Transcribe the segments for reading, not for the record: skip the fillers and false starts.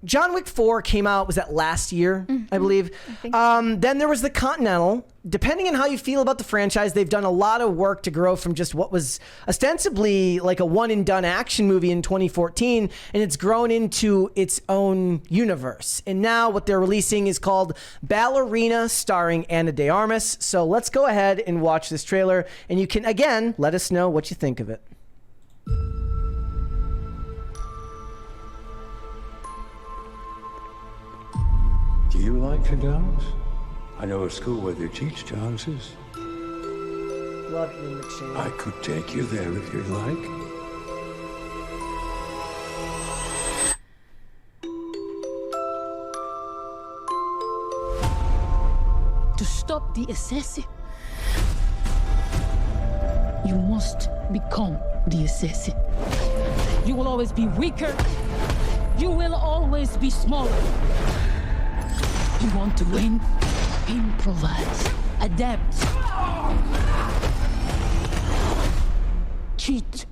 John Wick 4 came out, was that last year, I believe? I think so. Then there was the Continental. Depending on how you feel about the franchise, they've done a lot of work to grow from just what was ostensibly like a one-and-done action movie in 2014, and it's grown into its own universe. And now what they're releasing is called Ballerina, starring Ana de Armas. So let's go ahead and watch this trailer, and you can, again, let us know what you think of it. Do you like to dance? I know a school where they teach dances. Love Ian McShane. I could take you there if you'd like. To stop the assassin, you must become the assassin. You will always be weaker. You will always be smaller. You want to win? Improvise. Adapt. Cheat.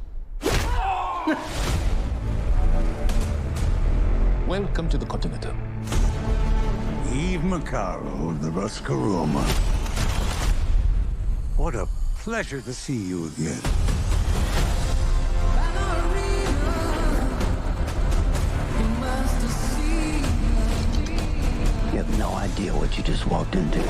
Welcome to the Continental. Eve Macaro of the Roscaroma. What a pleasure to see you again. You have no idea what you just walked into.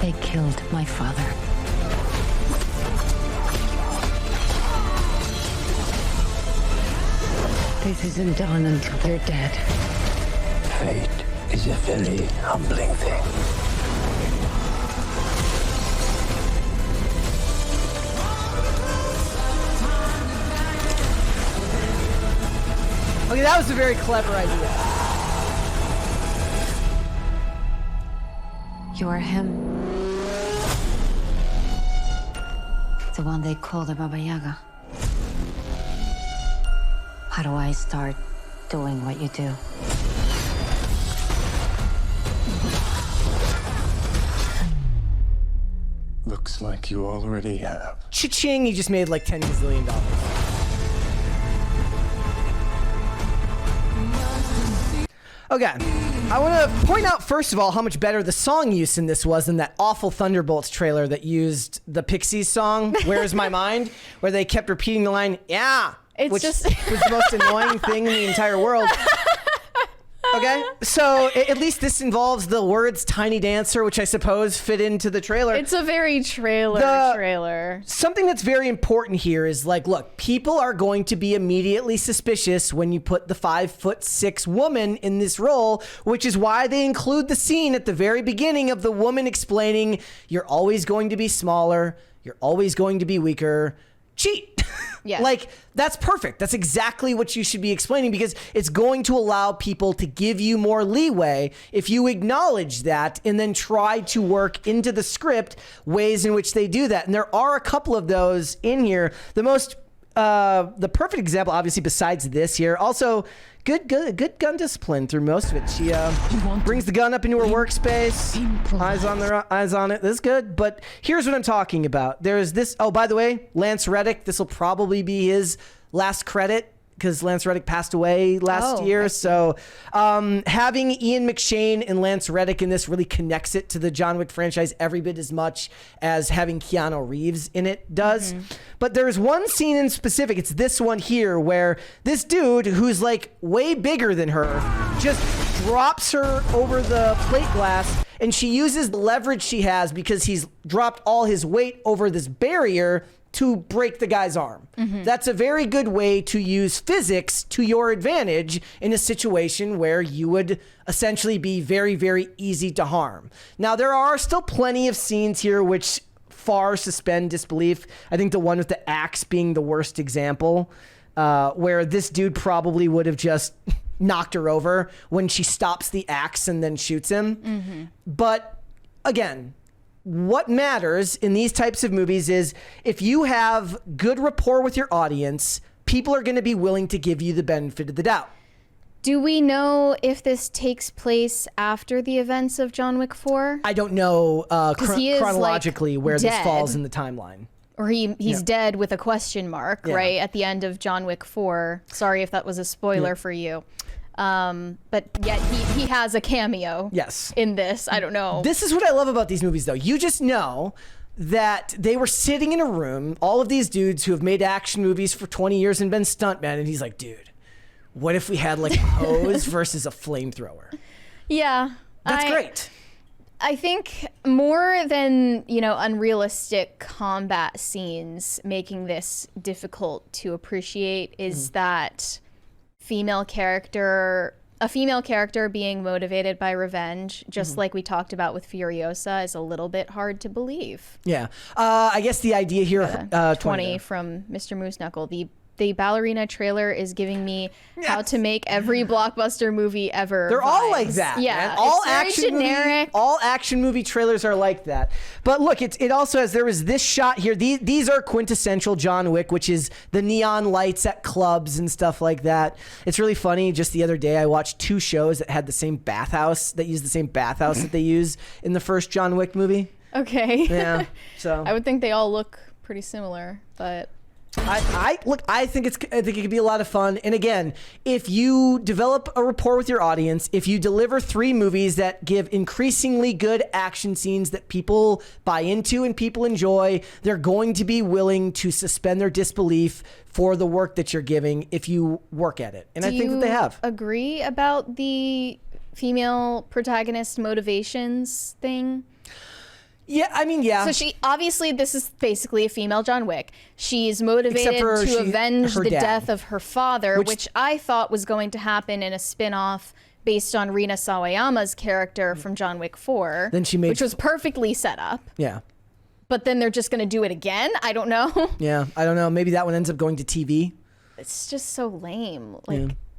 They killed my father. This isn't done until they're dead. Fate is a very humbling thing. Okay, that was a very clever idea. You're him. The one they call the Baba Yaga. How do I start doing what you do? Looks like you already have. Cha-ching, he just made like $10 gazillion. Okay, I want to point out first of all how much better the song use in this was than that awful Thunderbolts trailer that used the Pixies song, Where's My Mind, where they kept repeating the line, yeah, It's which just was the most annoying thing in the entire world. Okay, so at least this involves the words "tiny dancer," which I suppose fit into the trailer. it's a very trailer. Something that's very important here is like, look, people are going to be immediately suspicious when you put the 5'6" woman in this role, which is why they include the scene at the very beginning of the woman explaining, you're always going to be smaller, you're always going to be weaker, cheat. Yes. Like, that's perfect. That's exactly what you should be explaining, because it's going to allow people to give you more leeway if you acknowledge that and then try to work into the script ways in which they do that. And there are a couple of those in here. The perfect example, obviously, besides this here, also good gun discipline through most of it. She brings the gun up into her workspace, eyes on it. This is good. But here's what I'm talking about. There's this. Oh, by the way, Lance Reddick. This will probably be his last credit, because Lance Reddick passed away last year. So having Ian McShane and Lance Reddick in this really connects it to the John Wick franchise every bit as much as having Keanu Reeves in it does. Mm-hmm. But there's one scene in specific, it's this one here, where this dude who's like way bigger than her just drops her over the plate glass, and she uses the leverage she has because he's dropped all his weight over this barrier to break the guy's arm. Mm-hmm. That's a very good way to use physics to your advantage in a situation where you would essentially be very, very easy to harm. Now, there are still plenty of scenes here which far suspend disbelief. I think the one with the axe being the worst example, where this dude probably would have just knocked her over when she stops the axe and then shoots him. Mm-hmm. But again, what matters in these types of movies is if you have good rapport with your audience, people are going to be willing to give you the benefit of the doubt. Do we know if this takes place after the events of John Wick 4? I don't know he is, chronologically like, where this dead. falls in the timeline. Or he's dead with a question mark, right? At the end of John Wick 4. Sorry if that was a spoiler for you. But yet he has a cameo. Yes. In this. I don't know. This is what I love about these movies, though. You just know that they were sitting in a room, all of these dudes who have made action movies for 20 years and been stuntmen, and he's like, dude, what if we had like a hose versus a flamethrower? Yeah. That's great. I think more than, unrealistic combat scenes making this difficult to appreciate is that a female character being motivated by revenge, just like we talked about with Furiosa, is a little bit hard to believe. Yeah. I guess the idea here... 20 from Mr. Moose Knuckle. The Ballerina trailer is giving me how to make every blockbuster movie ever. They're all like vibes. that. Yeah, man. All it's very generic. All action movie trailers are like that. But look, it also has, there was this shot here. These are quintessential John Wick, which is the neon lights at clubs and stuff like that. It's really funny. Just the other day, I watched 2 shows that had the same bathhouse, that used the same bathhouse that they use in the first John Wick movie. Okay. Yeah. So I would think they all look pretty similar, but... I think it could be a lot of fun. And again, if you develop a rapport with your audience, if you deliver 3 movies that give increasingly good action scenes that people buy into and people enjoy, they're going to be willing to suspend their disbelief for the work that you're giving if you work at it. And I think that they have. Agree about the female protagonist motivations thing? Yeah, I mean, yeah. So this is basically a female John Wick. She's motivated to avenge the death of her father, which I thought was going to happen in a spin-off based on Rina Sawayama's character from John Wick 4, which was perfectly set up. Yeah. But then they're just going to do it again? I don't know. Yeah, I don't know. Maybe that one ends up going to TV. It's just so lame.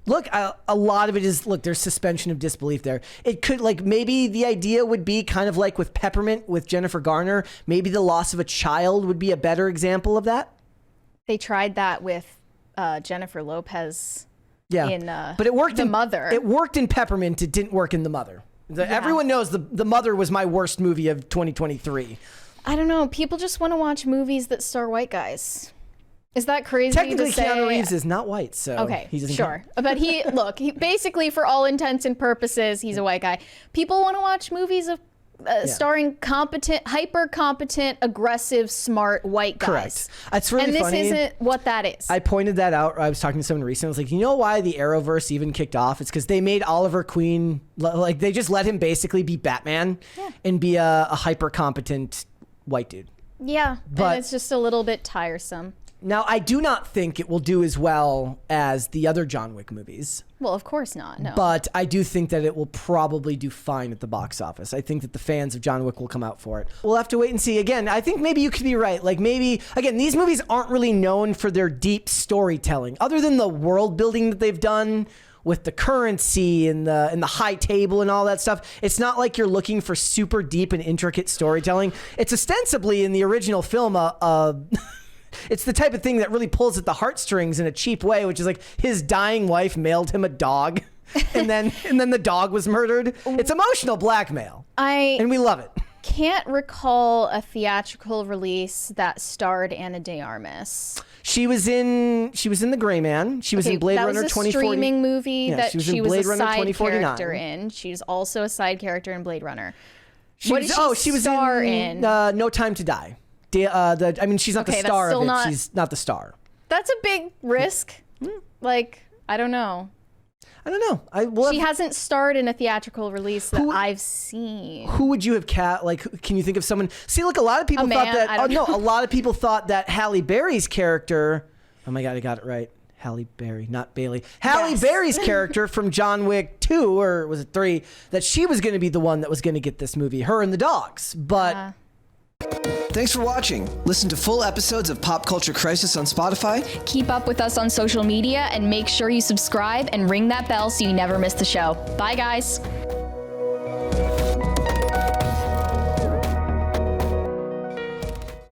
Look, a lot of it is, there's suspension of disbelief there. It could, maybe the idea would be kind of like with Peppermint with Jennifer Garner. Maybe the loss of a child would be a better example of that. They tried that with Jennifer Lopez in but it worked The Mother. It worked in Peppermint. It didn't work in The Mother. Everyone knows The Mother was my worst movie of 2023. I don't know. People just want to watch movies that star white guys. Is that crazy Technically, to say? Keanu Reeves is not white, so okay, he doesn't sure. But he basically, for all intents and purposes, he's a white guy. People want to watch movies of starring competent, hyper competent, aggressive, smart white guys. Correct. It's really funny. funny. And this isn't what that is. I pointed that out. I was talking to someone recently. I was like, you know why the Arrowverse even kicked off? It's because they made Oliver Queen, they just let him basically be Batman and be a hyper competent white dude. Yeah, but and it's just a little bit tiresome. Now, I do not think it will do as well as the other John Wick movies. Well, of course not, no. But I do think that it will probably do fine at the box office. I think that the fans of John Wick will come out for it. We'll have to wait and see. Again, I think maybe you could be right. Again, these movies aren't really known for their deep storytelling. Other than the world building that they've done with the currency and the high table and all that stuff, it's not like you're looking for super deep and intricate storytelling. It's ostensibly in the original film it's the type of thing that really pulls at the heartstrings in a cheap way, which is like his dying wife mailed him a dog and then the dog was murdered. It's emotional blackmail. And we love it. Can't recall a theatrical release that starred Ana de Armas. She was in The Gray Man. She was in Blade Runner 2040. That was a streaming movie that she was a side 2049. character in. She's also a side character in Blade Runner. She was in No Time to Die. She's not the star of it. She's not the star. That's a big risk. I don't know. She hasn't starred in a theatrical release that I've seen. Who would you have can you think of someone? See, look, a lot of people thought that. A lot of people thought that Halle Berry's character. Oh my God, I got it right. Halle Berry, not Bailey. Halle Berry's character from John Wick 2, or was it 3, that she was going to be the one that was going to get this movie, her and the dogs. But. Thanks for watching. Listen to full episodes of Pop Culture Crisis on Spotify. Keep up with us on social media and make sure you subscribe and ring that bell so you never miss the show. Bye, guys.